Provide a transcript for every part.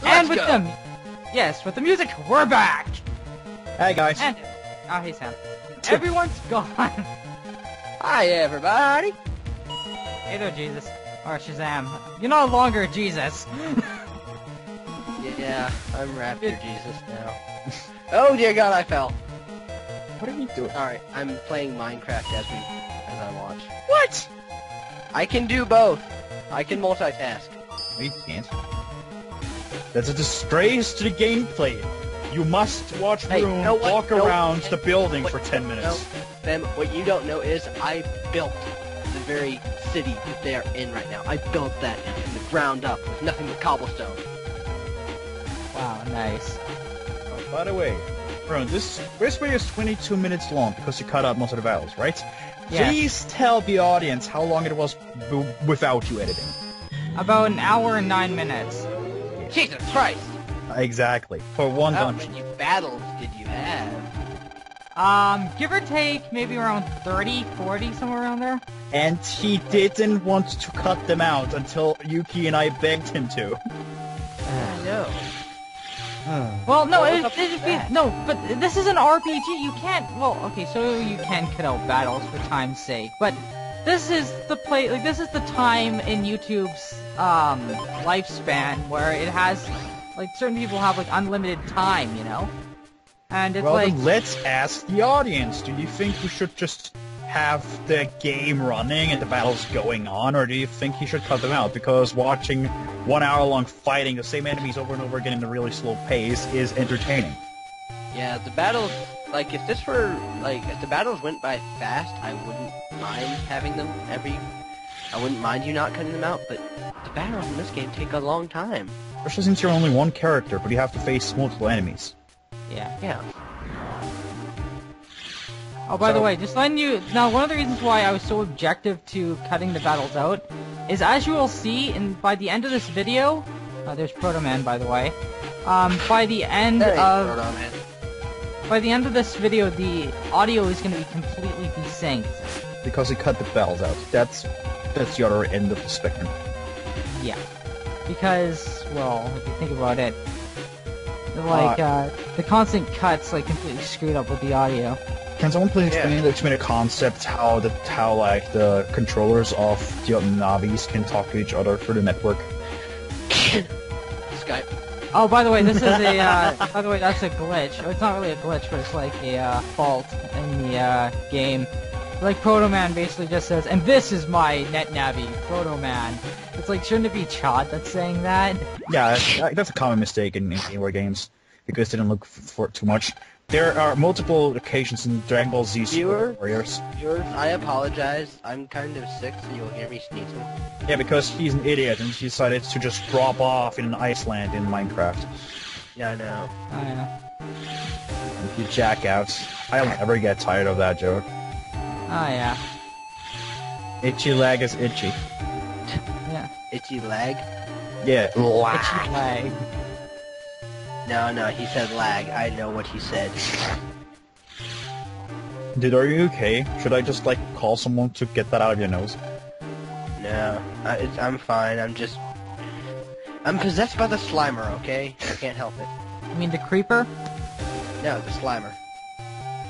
And with them, yes, with the music, we're back. Hey guys. And, oh, hey Sam. Everyone's gone. Hi everybody. Hey there, Jesus. Or Shazam. You're no longer Jesus. Yeah, I'm Raptor Jesus now. Oh dear God, I fell. What are you doing? Alright, I'm playing Minecraft as I watch. What? I can do both. I can multitask. No, you can't. That's a disgrace to the gameplay. You must watch Room walk around the building for 10 minutes. Then what you don't know is I built the very city that they are in right now. I built that from the ground up with nothing but cobblestone. Wow, nice. Oh, by the way, Ron, this video is 22 minutes long because you cut out most of the battles, right? Yeah. Please tell the audience how long it was without you editing. About an hour and 9 minutes. Jesus Christ! Exactly. For one How dungeon. many battles did you have? Give or take, maybe around 30, 40, somewhere around there. And he didn't want to cut them out until Yuki and I begged him to. I know. Well, no, What no, but this is an RPG. You can't. Well, okay, so you can cut out battles for time's sake, but this is the this is the time in YouTube's lifespan where it has, like, certain people have like unlimited time, you know. And it's well, like, then let's ask the audience. Do you think we should just have the game running and the battles going on, or do you think you should cut them out? Because watching 1 hour long fighting the same enemies over and over again in a really slow pace is entertaining. Yeah, the battles, like, if this were, like, if the battles went by fast, I wouldn't mind having them I wouldn't mind you not cutting them out, but the battles in this game take a long time. Especially since you're only one character, but you have to face multiple enemies. Yeah. oh, by the way, just letting you now, one of the reasons why I was so objective to cutting the battles out is, as you will see, by the end of this video, there's Proto Man, by the way. By the end of this video, the audio is going to be completely desynced. Because he cut the battles out. That's the other end of the spectrum. Yeah, because, well, if you think about it, like the constant cuts like completely screwed up with the audio. Can someone please explain to me the concept how like the controllers of the Navis can talk to each other through the network? Skype. Oh, by the way, this is a by the way, that's a glitch. It's not really a glitch, but it's like a fault in the game. Like, Proto Man basically just says, and this is my NetNavi, Proto Man. It's like, shouldn't it be Chad that's saying that? Yeah, that's a common mistake in war games, because they don't look for it too much. There are multiple occasions in Dragon Ball Z Super Warriors. Viewers, I apologize. I'm kind of sick, so you'll hear me sneezing. Yeah, because he's an idiot and he decided to just drop off in an Iceland in Minecraft. Yeah, I know. Oh, yeah. You jackouts. I'll never get tired of that joke. Oh, yeah. Itchy leg is itchy. Yeah. Itchy lag? Yeah, Itchy lag. No, he said lag. I know what he said. Dude, are you okay? Should I just, like, call someone to get that out of your nose? No, I'm fine. I'm possessed by the Slimer, okay? I can't help it. You mean the creeper? No, the Slimer.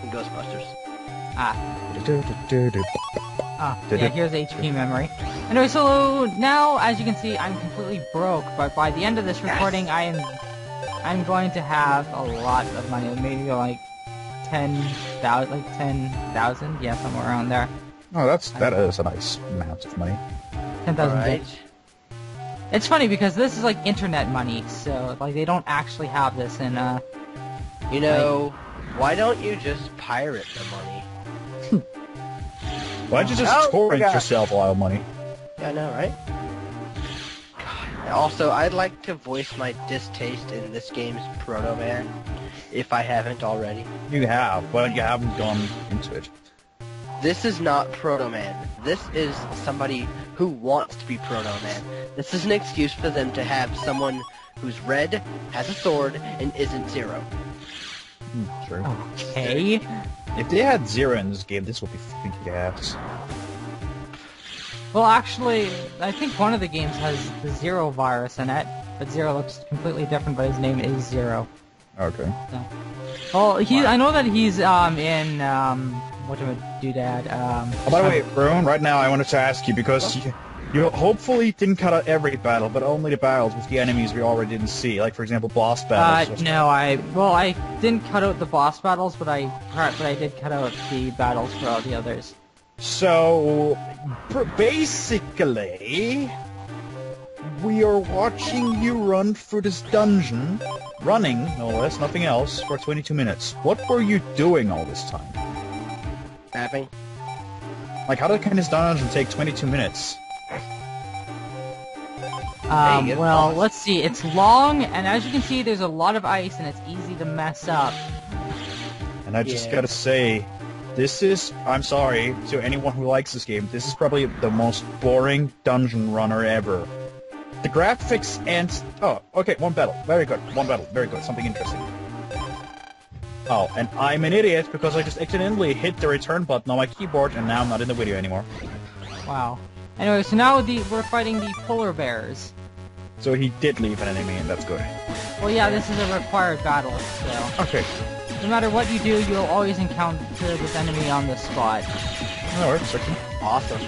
From Ghostbusters. Yeah, here's HP memory. Anyway, so now, as you can see, I'm completely broke, but by the end of this recording, I'm going to have a lot of money, maybe like 10,000, yeah, somewhere around there. Oh, that is a nice amount of money. 10,000 Right. bits. It's funny because this is like internet money, so like they don't actually have this in You know, why don't you just pirate the money? Why'd you just torrent yourself a lot of money? Yeah, I know, right? God. Also, I'd like to voice my distaste in this game's Proto Man, if I haven't already. You have, but you haven't gone into it. This is not Proto Man. This is somebody who wants to be Proto Man. This is an excuse for them to have someone who's red, has a sword, and isn't Zero. True. Okay. If they had Zero in this game, this would be freaking ass. Well, actually, I think one of the games has the Zero virus in it, but Zero looks completely different, but his name is Zero. Okay. So. Well, I know that he's in whatchamacallit. Oh, by the way, Rune, right now I wanted to ask you, because you hopefully didn't cut out every battle, but only the battles with the enemies we already didn't see, like for example boss battles. No, I didn't cut out the boss battles, but I did cut out the battles for all the others. So, basically, we are watching you run through this dungeon, running, no less, nothing else, for 22 minutes. What were you doing all this time? Mapping. Like, how can this dungeon take 22 minutes? Well, let's see. It's long, and as you can see, there's a lot of ice, and it's easy to mess up. And I just gotta say, this is, I'm sorry to anyone who likes this game, this is probably the most boring dungeon runner ever. The graphics and... Oh, okay, one battle. Very good. One battle. Very good. Something interesting. Oh, and I'm an idiot because I just accidentally hit the return button on my keyboard and now I'm not in the video anymore. Wow. Anyway, so now we're fighting the polar bears. So he did leave an enemy and that's good. Well, yeah, this is a required battle, so... Okay. No matter what you do, you'll always encounter this enemy on the spot. That works, okay. Awesome.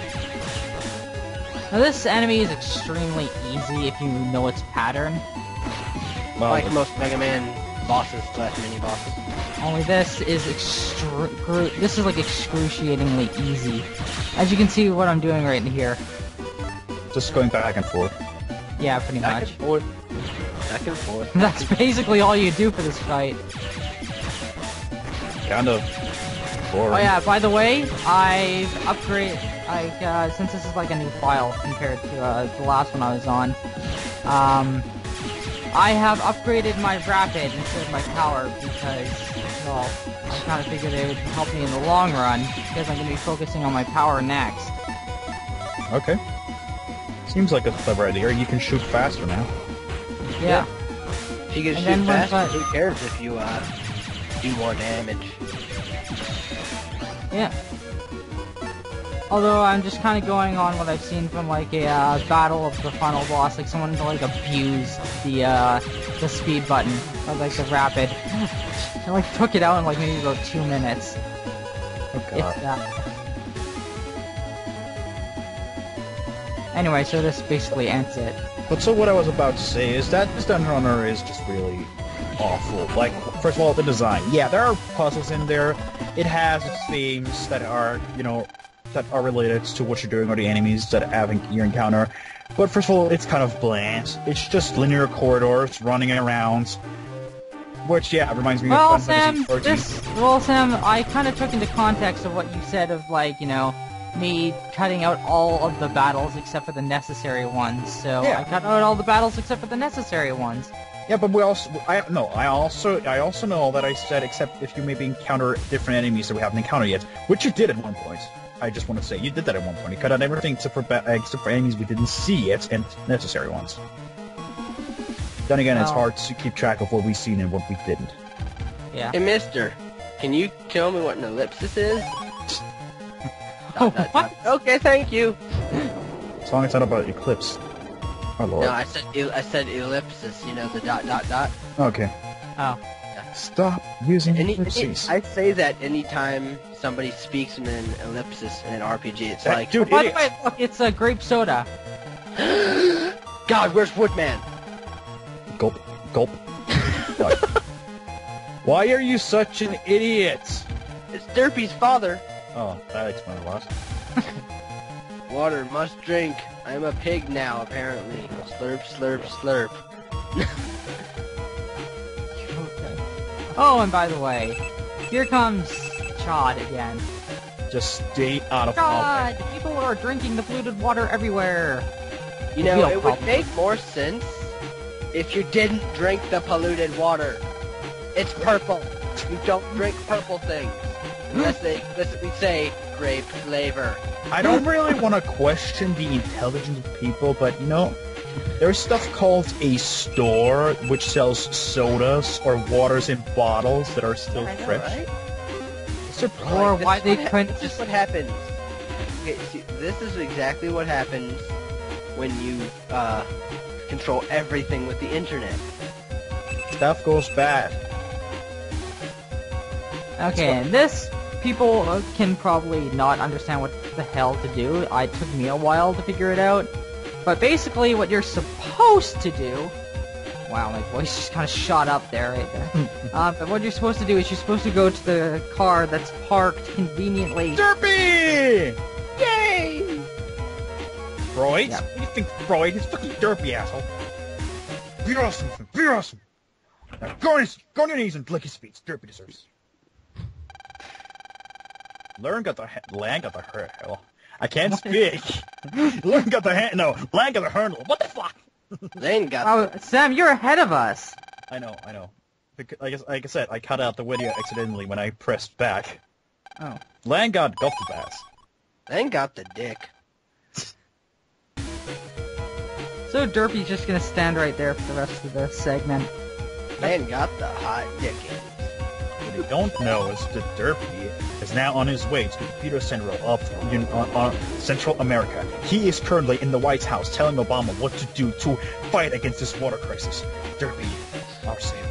Now this enemy is extremely easy if you know its pattern. Well, Like most Mega Man bosses slash mini bosses. Only this is like excruciatingly easy. As you can see what I'm doing right in here. just going back and forth. Yeah, pretty Back much. and forth. Back and forth. That's basically all you do for this fight. Kind of boring. Oh yeah, by the way, I've upgraded, since this is like a new file compared to the last one I was on, I have upgraded my rapid instead of my power because, well, I kind of figured it would help me in the long run because I'm going to be focusing on my power next. Okay. Seems like a clever idea. You can shoot faster now. Yeah. If you can And shoot then once fast, who cares if you do more damage? Yeah. Although I'm just kind of going on what I've seen from like a battle of the final boss, like someone like abused the speed button or like the rapid. I like took it out in like maybe about 2 minutes. Oh If god. that. Anyway, so this basically ends it. But so what I was about to say is that this Dungeon Runner is just really awful. Like, first of all, the design. Yeah, there are puzzles in there. It has its themes that are, you know, that are related to what you're doing or the enemies that you encounter. But first of all, it's kind of bland. It's just linear corridors running around. Which, yeah, reminds me Well, of Final Sam, Fantasy XIV. Sam, I kind of took into context of what you said of like, you know, me cutting out all of the battles except for the necessary ones. So Yeah. I cut out all the battles except for the necessary ones. Yeah, but I also know that I said except if you maybe encounter different enemies that we haven't encountered yet, which you did at one point. I just want to say you did that at one point. You cut out everything except for enemies we didn't see yet and necessary ones. Then again, it's Oh. hard to keep track of what we've seen and what we didn't. Yeah. Hey, mister, can you tell me what an ellipsis is? What? Okay, thank you. As long as it's not about Eclipse. Oh lord. No, I said ellipsis, you know, the dot dot dot. Okay. Oh. Stop using ellipses. I say that anytime somebody speaks in an ellipsis in an RPG, it's That like, dude, By the idiot. way, look, it's a grape soda. God, where's Woodman? Gulp. Gulp. God. Why are you such an idiot? It's Derpy's father. Oh, that explains a lot. Water, must drink. I'm a pig now, apparently. Slurp, slurp, slurp. Oh, and by the way, here comes Chod again. Just stay out of my Chod! People are drinking the polluted water everywhere. You know, Real it would problem. make more sense if you didn't drink the polluted water. It's purple. You don't drink purple things. Unless they explicitly say grape flavor. I don't really want to question the intelligence of people, but you know, there's stuff called a store which sells sodas or waters in bottles that are still I know, fresh. right? What's their problem? Or This why is they what couldn't this is just... what happens Okay, see, this is exactly what happens when you control everything with the internet. Stuff goes bad. Okay, and this, people can probably not understand what the hell to do. It took me a while to figure it out. But basically, what you're supposed to do... Wow, my voice just kind of shot up there, right there. But what you're supposed to do is you're supposed to go to the car that's parked conveniently... Derpy! Yay! Freud? Yep. What do you think, Freud? He's fucking derpy, asshole. Be awesome. Be awesome. Now go on your knees and lick his feet. Derpy deserves. Land got the hell. I can't speak. Land got the hand. No, Land got the hurdle. What the fuck? Lane got Oh, Sam, you're ahead of us! I know. Like I said, I cut out the video accidentally when I pressed back. Oh. Land got the bass. Lane got the dick. So Derpy's just gonna stand right there for the rest of the segment. Lane got the hot dicking. What you don't know is that Derpy is now on his way to the computer center of Central America. He is currently in the White House telling Obama what to do to fight against this water crisis. Derpy, our savior.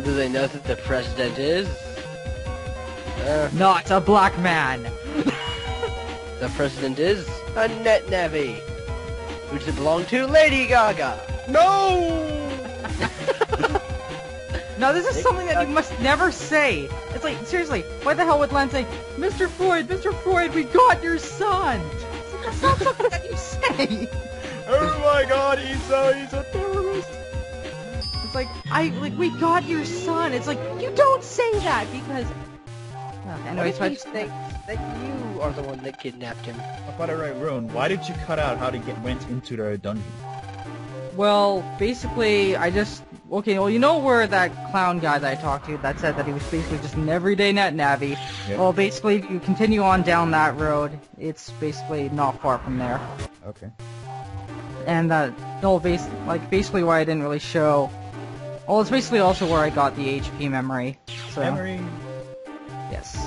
Do they know that the president is? Not a black man! The president is a net navvy. Who does it belong to? Lady Gaga. No! Now this is something that you must never say. It's like, seriously, why the hell would Len say, Mr. Floyd, we got your son! It's like, that's not something that you say! Oh my god, he's a terrorist! It's like, we got your son! It's like, you don't say that, because... Anyway, so I just think that you are the one that kidnapped him. About it right, Rune, why did you cut out how to went into the dungeon? Well, basically, okay, well, you know where that clown guy that I talked to that said that he was basically just an everyday net navvy? Yep. Well, basically, if you continue on down that road, it's basically not far from there. Okay. And basically why I didn't really show... Well, it's basically also where I got the HP memory. So, Memory? yes.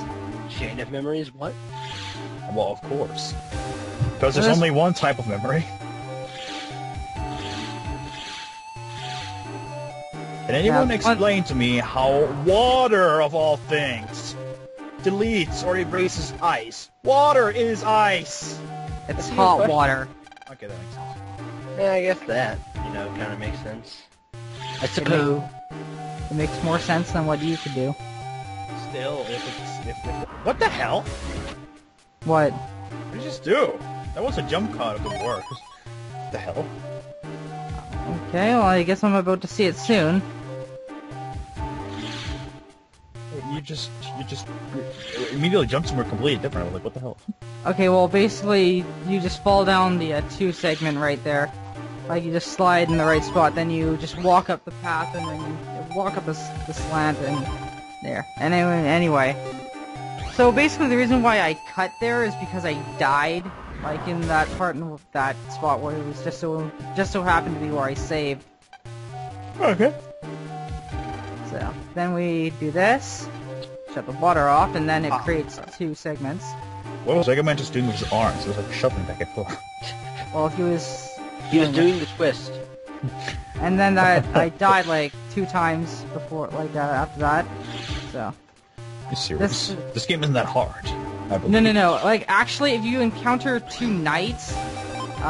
Chain of memories, what? Well, of course. Because there's This- only one type of memory. Can anyone Yeah, explain to me how water, of all things, deletes or erases ice? Water is ice! It's a good hot question. water. Okay, that makes sense. Yeah, I guess that, kind of makes sense. I It suppose. makes more sense than what you could do. Still, if what the hell? What? What did you just do? That was a jump cut of the work. What the hell? Okay, well, I guess I'm about to see it soon. You just immediately jumped somewhere completely different. I was like, what the hell? Okay, well, basically, you just fall down the 2 segment right there. Like, you just slide in the right spot, then you just walk up the path, and then you walk up the slant, and there. And anyway. So basically, the reason why I cut there is because I died, like, in that part, in that spot where it was just so happened to be where I saved. Okay. So, then we do this, shut the water off, and then it creates 2 segments. What was MegaMan just doing with his arms? It was like shoving back and forth. Well, he was doing the twist. And then I died like 2 times before, after that. So. You're serious? This game isn't that hard. I believe. No. Like, actually, if you encounter 2 knights,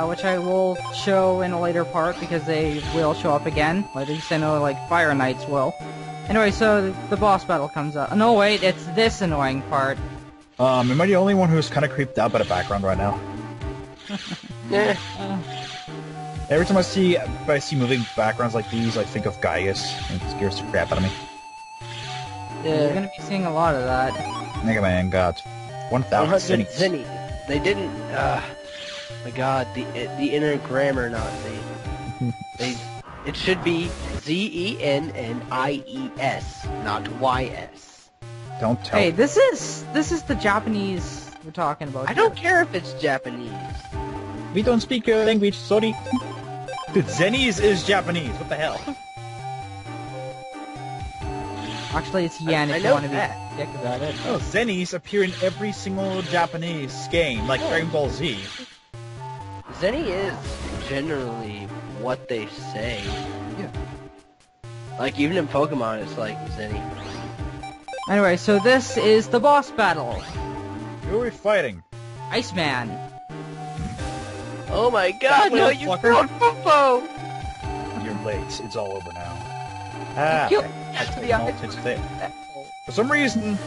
which I will show in a later part because they will show up again. At least I know, like, fire knights will. Anyway, so the boss battle comes up. No, wait, it's this annoying part. Am I the only one who's kind of creeped out by the background right now? Yeah. Every time I see moving backgrounds like these, I think of Gaius, and it scares the crap out of me. You're gonna be seeing a lot of that. MegaMan got 1,000 zennies. Zenny. They didn't. My God, the inner grammar Nazi. It should be ZENNIES, not YS. Don't tell Hey, me. this is the Japanese we're talking about. I don't care if it's Japanese. We don't speak your language, sorry. Dude, zennies is Japanese, what the hell? Actually, it's yen I if you know want to be that. dick about it. Oh, Zennies appear in every single Japanese game, like Dragon Ball Z. Zenny is generally what they say. Yeah. Like, even in Pokemon, it's like Zenny. Anyway, so this is the boss battle. Who are we fighting? Iceman. Oh my god, no, you motherfucker. killed Popo! You're late. It's all over now. Ah, Killed that's the the voltage thing. For some reason,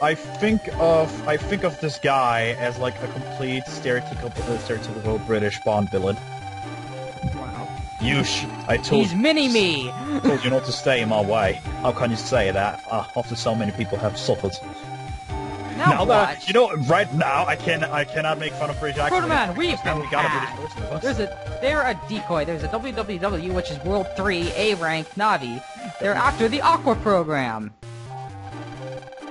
I think of this guy as like a complete stereotypical British Bond villain. Wow. I told He's mini-me! told you not to stay in my way. How can you say that after so many people have suffered? Now that watch. you know, right now I cannot make fun of British accent. Protoman, we've Now been we got a hacked. British person with us. They're a decoy. There's a WWW, which is World 3, A rank, Navi. They're after the Aqua program.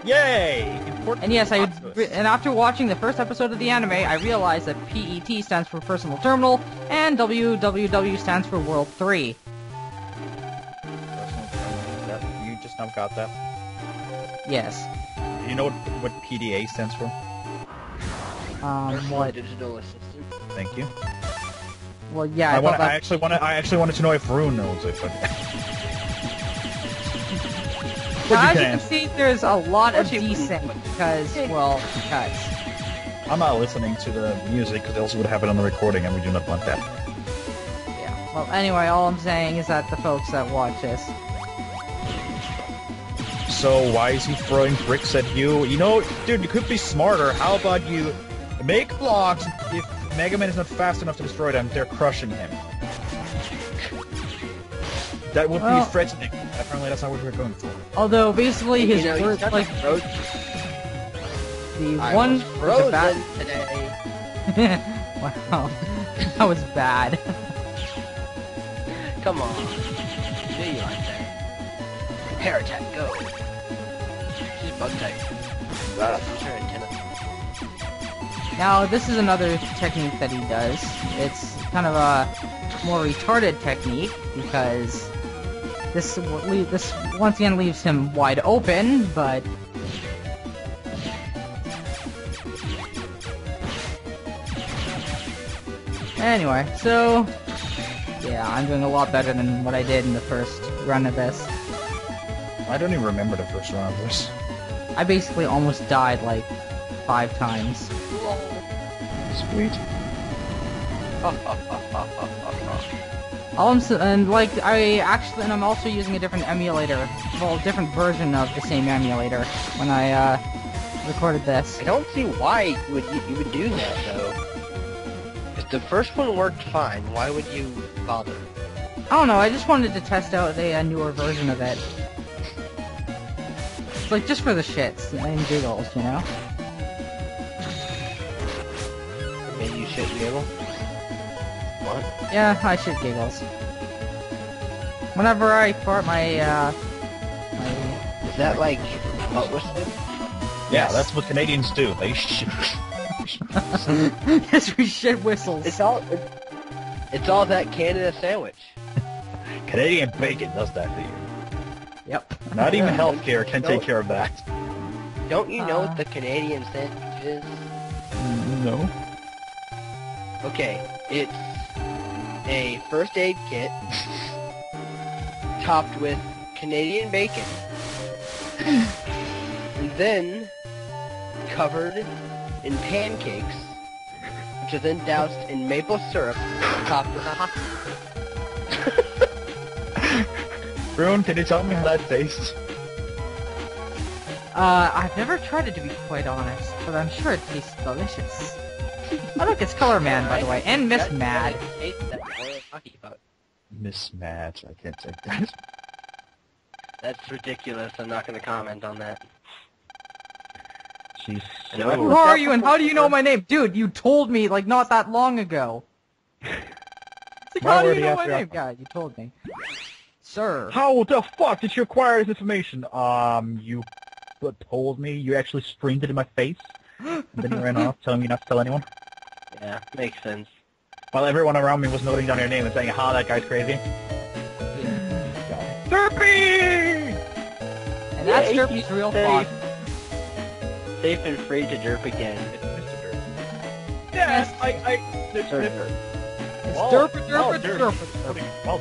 Yay! Important And yes, plot twist. and after watching the first episode of the anime, I realized that PET stands for Personal Terminal, and WWW stands for World 3. You just now got that. Yes. Do you know what PDA stands for? What? Digital assistant. Thank you. Well, yeah, I actually wanted to know if Rune knows it, but As you can can see, there's a lot of Of course you desync wouldn't. because I'm not listening to the music because else it would have it on the recording, and we do not want that. yeah. Well, anyway, all I'm saying is that the folks that watch this, So why is he throwing bricks at you? You know, dude, you could be smarter. How about you make blocks? If MegaMan is not fast enough to destroy them, they're crushing him. That would Well- be threatening. Apparently, that's not what we're going for. although basically his You know, words, he's got like frozen. the I one was with the frozen bat. today. Wow, that was bad. Come on. You know you like that. Hair attack, go. She's bug type. Use her antenna. Now, this is another technique that he does. It's kind of a more retarded technique because this once again leaves him wide open, but anyway, so yeah, I'm doing a lot better than what I did in the first run of this. I don't even remember the first round of this. I basically almost died like 5 times. Sweet. And I'm also using a different emulator, well, a different version of the same emulator when I recorded this. I don't see why you would do that though. If the first one worked fine, why would you bother? I don't know, I just wanted to test out a newer version of it. It's like just for the shits and giggles, you know? Maybe you shouldn't be able. What? Yeah, I should giggles. Whenever I fart my Is that like butt whistling? Yeah, that's what Canadians do. They shoot. yes, we shit whistles. It's all that Canada sandwich. Canadian bacon does that to you. Yep. Not even healthcare can take care of that. Don't you know what the Canadian sandwich is? No. Okay, it's a first aid kit topped with Canadian bacon and then covered in pancakes, which are then doused in maple syrup topped with a hot. Rune, can you tell me how that tastes? I've never tried it to be quite honest, but I'm sure it tastes delicious. Oh look, it's Color Man, by the way, and Miss Mad. Miss Mad, I can't take that. That's ridiculous. I'm not going to comment on that. She's I know it Who was- are you and how do you know my name? Dude, you told me, like, not that long ago. It's like, Why how do were you they know my after name? Yeah, you told me. Sir. How the fuck did you acquire this information? You told me, you actually screamed it in my face, and then you ran off telling me not to tell anyone. Yeah, makes sense. While everyone around me was noting down your name and saying, "Ha, that guy's crazy." Derpy! And that's Yay, Derp's he's real safe. father. Safe and free to derp again. It's Mr. Derp. Yes, Sir Derp. It's Oh, Derp, oh, Derp, Derp. Derp. Well,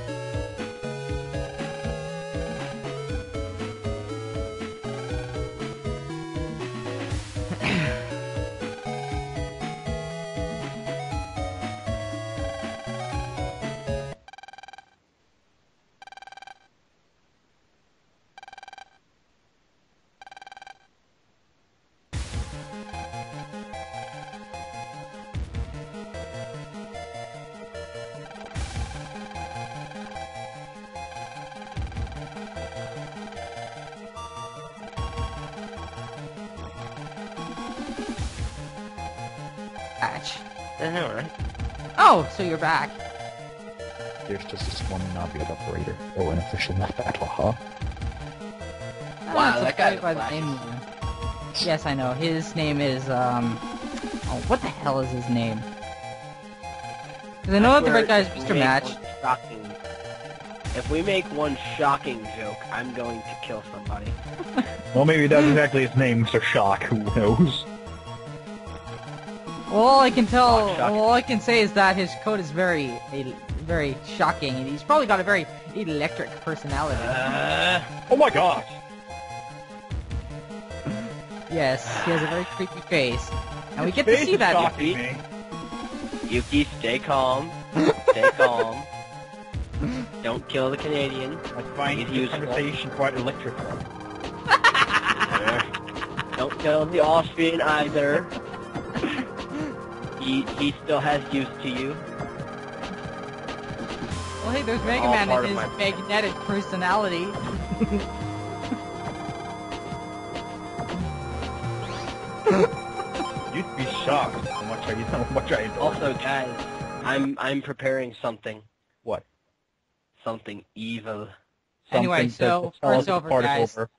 Patch. Alright. Oh, so you're back. There's just this one knobby operator. Oh, an official map battle, huh? Wow, it's that a guy fight by the flashes. name. Yes, I know. His name is, oh, what the hell is his name? Because I know that the red guy is Mr. Match. If we make one shocking joke, I'm going to kill somebody. well, maybe that's exactly his name, Mr. Shock. Who knows? Well, all I can tell, Oh, shocking. all I can say is that his code is very shocking, and he's probably got a very electric personality. Oh my gosh! Yes, he has a very creepy face, and we His get to face see is that. shocking me. Yuki, stay calm. Stay calm. Don't kill the Canadian. I find He's this useful. conversation quite electrical. Don't kill the Austrian either. He still has use to you. Well, hey, there's All MegaMan part and of his my- magnetic personality. You'd be shocked how much I enjoy. Also, guys, I'm preparing something. What? Something evil. Anyway, Something so, that- first oh, over, part is guys. over.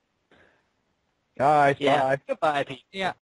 Guys, Yeah. bye. Goodbye, people. Yeah.